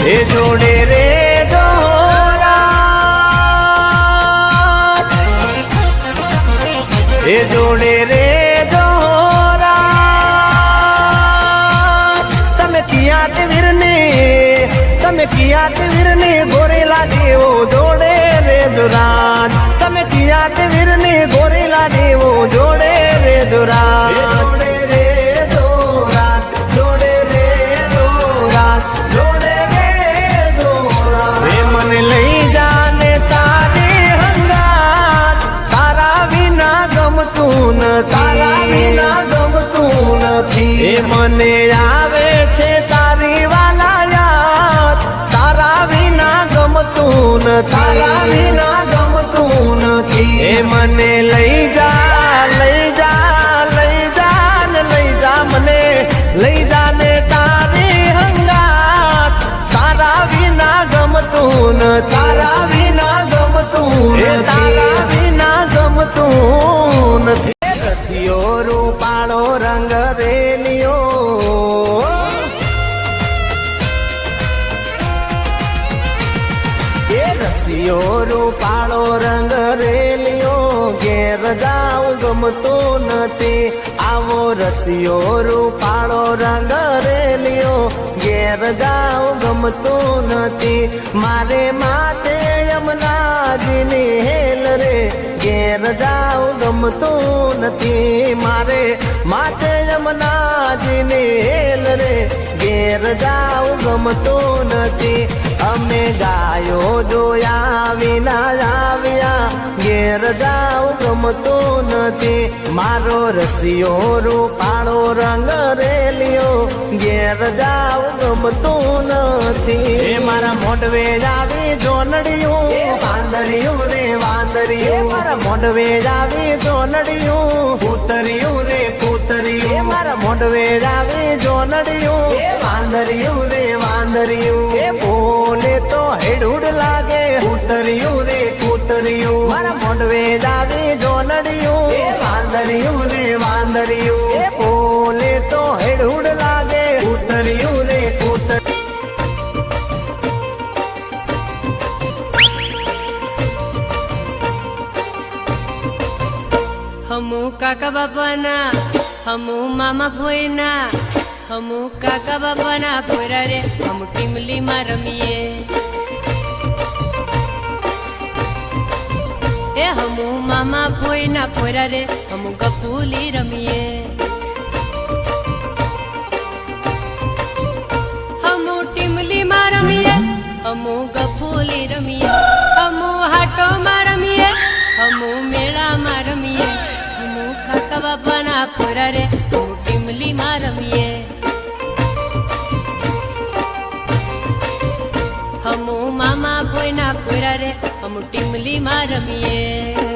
એ જોડે રે એ જોડે રે તમે કિયાત વીરની ગોરેલા દેવો જોડે રે દુરાન તમે કિયાત વીરની ગોરેલા દેવો જોડે રે દુરાન જોડે રે દોરાન જોડે રે દોરાન જોડે રે દોરાન એ મને લઈ જાને તારી હંગાત તારા વિના ગમતું નથી એ મને આવે છે તારી વાલા યાદ તારા વિના ગમતું નથી એ મને લઈ જા મને લઈ જા ને તારી હંગાત તારા વિના ગમતું નથી રસિયો રૂપાળો રંગ રેલિયો એ રસિયો રૂપાળો રંગ રેલિયો ઘેર જાઉં ગમતો નથી આવો રસિયો રૂપાળો રંગ રેલિયો ઘેર જાઉં ગમતો નથી મારે માથે યમુનાજીની હેલ રે ઘેર જાઉં ગમતું નથી મારે માથે યમુનાજીની હેલ રે ઘેર જાઉં ગમતું નથી અમે ગાયો જોયા વિના આવ્યા ઘેર જાઉં ગમતું નથી મારો રસિયો રૂપાળો રંગ રેલિયો ઘેર જાઉં ગમતું નથી એ મારા મોઢવે આવી જોનડિયું વાંદરિયું રે વાંદરિયું મારા મોઢવે આવી જોનડિયું કૂતરિયું રે કૂતરિયું મારા મોઢવે આવી જોનડિયું વાંદરિયું રે વાંદરિયું એ બોલે તો હેડુડ લાગે કૂતરિયું રે કૂતરિયું મારા મોઢવે આવી જોનડિયું વાંદરિયું રે વાંદરિયું એ બોલે તો હેડુડ લાગે કૂતરિયું રે કૂતરિયું हमू काका बाबाना हमू मामा भोयना हमू काका बाबाना भोरा रे हम टीमली में रमीए ए हमू मामा भोयना भोरा रे हम गपूली रमीए हमू टीमली में रमीए हमू गपूली रमीए हमू हाटो में रमीए हमू मेला में रमीए काका बाबाना पोरा रे हम टीमली में रमीए हमू मामा भोयना पोरा रे हम टीमली में रमीए।